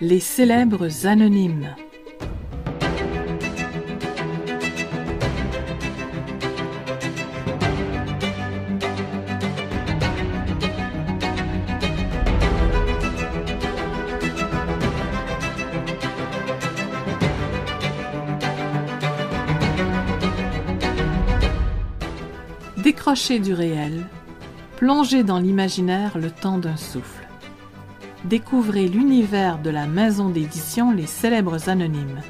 Les célèbres anonymes. Décrochez du réel, plongez dans l'imaginaire le temps d'un souffle. Découvrez l'univers de la maison d'édition Les Célèbres Anonymes.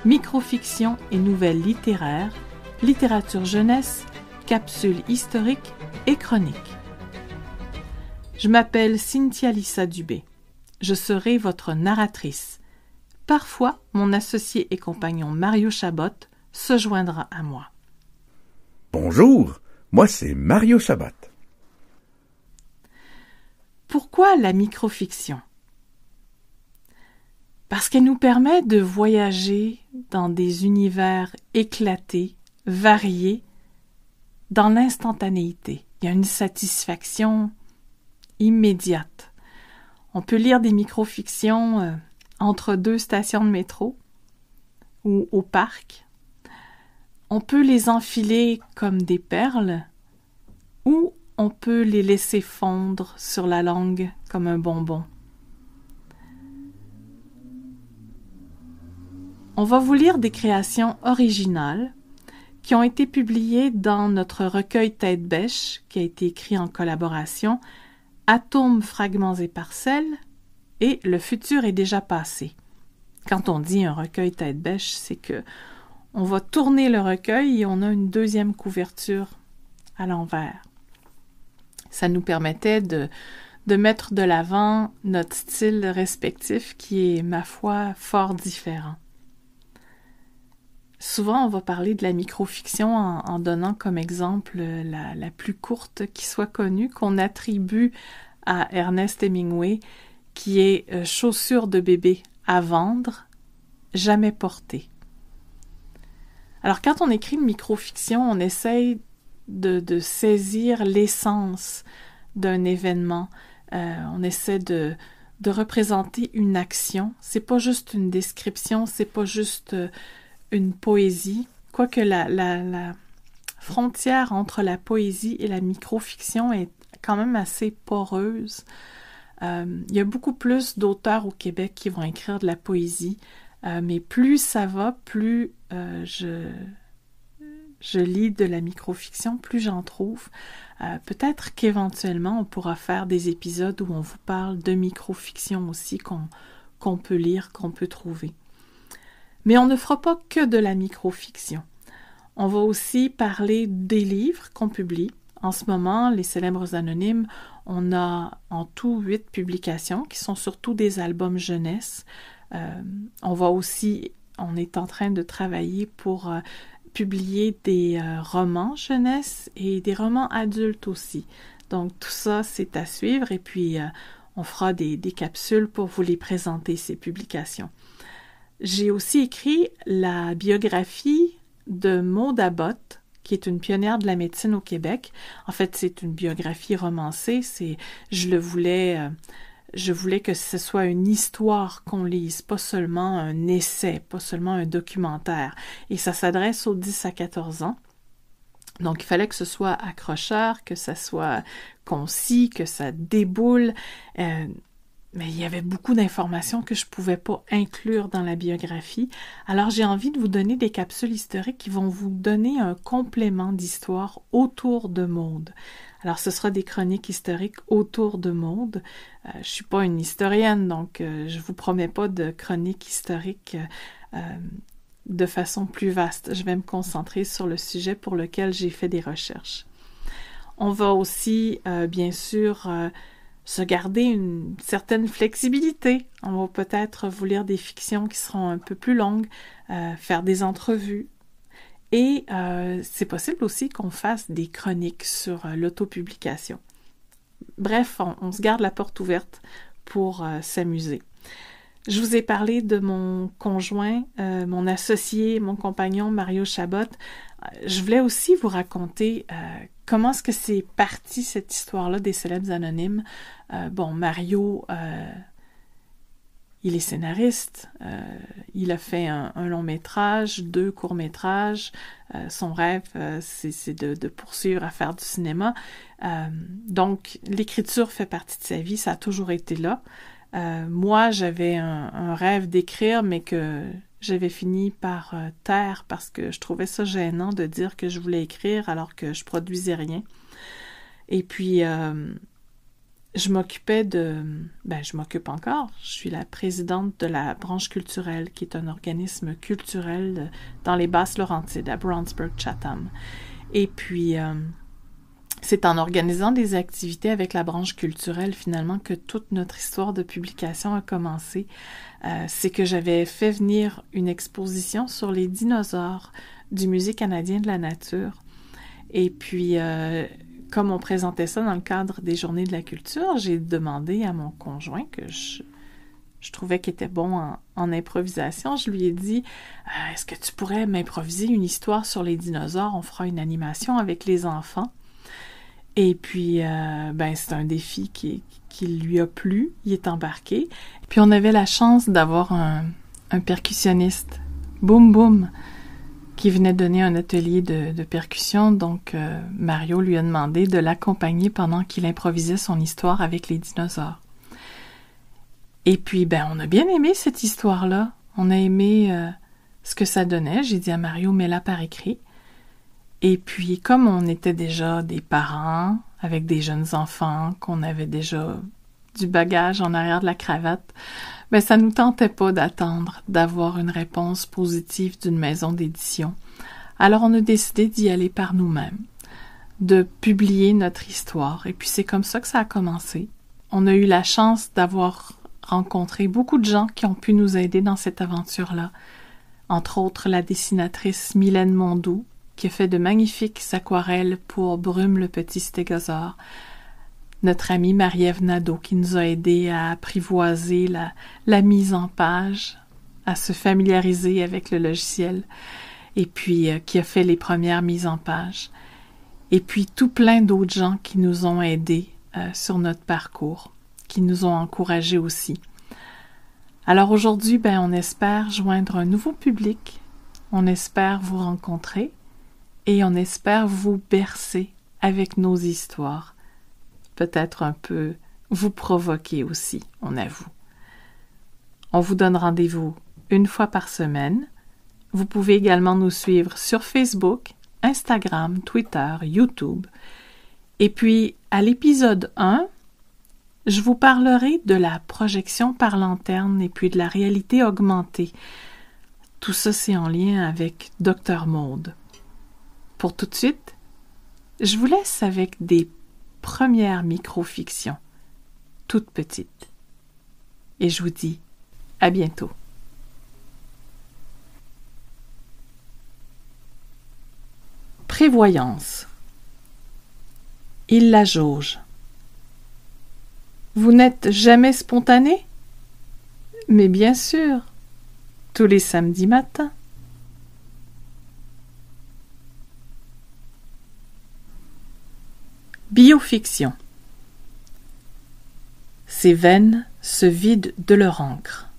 Microfiction et nouvelles littéraires, littérature jeunesse, capsules historiques et chroniques. Je m'appelle Cynthia Lissa Dubé. Je serai votre narratrice. Parfois, mon associé et compagnon Mario Chabot se joindra à moi. Bonjour, moi c'est Mario Chabot. Pourquoi la microfiction? Parce qu'elle nous permet de voyager dans des univers éclatés, variés, dans l'instantanéité. Il y a une satisfaction immédiate. On peut lire des microfictions entre deux stations de métro ou au parc. On peut les enfiler comme des perles ou on peut les laisser fondre sur la langue comme un bonbon. On va vous lire des créations originales qui ont été publiées dans notre recueil Tête bêche, qui a été écrit en collaboration Atomes, fragments et parcelles et Le futur est déjà passé. Quand on dit un recueil Tête bêche, c'est que on va tourner le recueil et on a une deuxième couverture à l'envers. Ça nous permettait de mettre de l'avant notre style respectif qui est, ma foi, fort différent. Souvent, on va parler de la microfiction en donnant comme exemple la plus courte qui soit connue, qu'on attribue à Ernest Hemingway, qui est « Chaussures de bébé à vendre, jamais portées ». Alors, quand on écrit une microfiction, on essaye de saisir l'essence d'un événement. On essaie de représenter une action. C'est pas juste une description, c'est pas juste une poésie. Quoique la frontière entre la poésie et la microfiction est quand même assez poreuse. Il y a beaucoup plus d'auteurs au Québec qui vont écrire de la poésie, mais plus ça va, plus je lis de la microfiction, plus j'en trouve. Peut-être qu'éventuellement, on pourra faire des épisodes où on vous parle de microfiction aussi, qu'on peut lire, qu'on peut trouver. Mais on ne fera pas que de la microfiction. On va aussi parler des livres qu'on publie. En ce moment, Les Célèbres Anonymes, on a en tout 8 publications qui sont surtout des albums jeunesse. On est en train de travailler pour publier des romans jeunesse et des romans adultes aussi. Donc tout ça, c'est à suivre et puis on fera des capsules pour vous les présenter, ces publications. J'ai aussi écrit la biographie de Maude Abbott, qui est une pionnière de la médecine au Québec. En fait, c'est une biographie romancée. Je voulais que ce soit une histoire qu'on lise, pas seulement un essai, pas seulement un documentaire. Et ça s'adresse aux 10 à 14 ans. Donc, il fallait que ce soit accrocheur, que ça soit concis, que ça déboule. Mais il y avait beaucoup d'informations que je ne pouvais pas inclure dans la biographie. Alors, j'ai envie de vous donner des capsules historiques qui vont vous donner un complément d'histoire autour de Maude. Alors, ce sera des chroniques historiques autour de Maude. Je ne suis pas une historienne, donc je ne vous promets pas de chroniques historiques de façon plus vaste. Je vais me concentrer sur le sujet pour lequel j'ai fait des recherches. On va aussi, bien sûr, se garder une certaine flexibilité. On va peut-être vous lire des fictions qui seront un peu plus longues, faire des entrevues. Et c'est possible aussi qu'on fasse des chroniques sur l'autopublication. Bref, on se garde la porte ouverte pour s'amuser. Je vous ai parlé de mon conjoint, mon associé, mon compagnon Mario Chabot. Je voulais aussi vous raconter comment est-ce que c'est parti cette histoire-là des Célèbres Anonymes. Mario il est scénariste, il a fait un long métrage, 2 courts métrages. Son rêve, c'est de poursuivre à faire du cinéma. Donc, l'écriture fait partie de sa vie, ça a toujours été là. Moi, j'avais un rêve d'écrire, mais que j'avais fini par taire parce que je trouvais ça gênant de dire que je voulais écrire alors que je produisais rien. Et puis, je m'occupe encore. Je suis la présidente de la branche culturelle, qui est un organisme culturel dans les Basses-Laurentides, à Brownsburg-Chatham. Et puis, c'est en organisant des activités avec la branche culturelle, finalement, que toute notre histoire de publication a commencé. C'est que j'avais fait venir une exposition sur les dinosaures du Musée canadien de la nature. Et puis, comme on présentait ça dans le cadre des Journées de la culture, j'ai demandé à mon conjoint, que je trouvais qu'il était bon en improvisation, je lui ai dit « Est-ce que tu pourrais m'improviser une histoire sur les dinosaures? On fera une animation avec les enfants. » Et puis, c'est un défi qui lui a plu, il est embarqué. Puis on avait la chance d'avoir un percussionniste, Boum Boum, qui venait donner un atelier de percussion. Donc, Mario lui a demandé de l'accompagner pendant qu'il improvisait son histoire avec les dinosaures. Et puis, on a bien aimé cette histoire-là. On a aimé ce que ça donnait. J'ai dit à Mario, mets-la par écrit. Et puis, comme on était déjà des parents avec des jeunes enfants, qu'on avait déjà du bagage en arrière de la cravate, ça nous tentait pas d'attendre d'avoir une réponse positive d'une maison d'édition. Alors on a décidé d'y aller par nous-mêmes, de publier notre histoire. Et puis c'est comme ça que ça a commencé. On a eu la chance d'avoir rencontré beaucoup de gens qui ont pu nous aider dans cette aventure-là. Entre autres, la dessinatrice Mylène Mondou, qui a fait de magnifiques aquarelles pour Brume le petit stégosaure. Notre amie Marie-Ève Nadeau, qui nous a aidés à apprivoiser la mise en page, à se familiariser avec le logiciel, et puis qui a fait les premières mises en page. Et puis tout plein d'autres gens qui nous ont aidés sur notre parcours, qui nous ont encouragés aussi. Alors aujourd'hui, on espère joindre un nouveau public, on espère vous rencontrer, et on espère vous bercer avec nos histoires. Peut-être un peu vous provoquer aussi, on avoue. On vous donne rendez-vous une fois par semaine. Vous pouvez également nous suivre sur Facebook, Instagram, Twitter, YouTube. Et puis, à l'épisode 1, je vous parlerai de la projection par lanterne et puis de la réalité augmentée. Tout ça, c'est en lien avec Dr Maud. Pour tout de suite, je vous laisse avec des premières micro-fictions, toutes petites. Et je vous dis à bientôt. Prévoyance. Il la jauge. Vous n'êtes jamais spontané? Mais bien sûr, tous les samedis matins. Biofiction. Ses veines se vident de leur encre.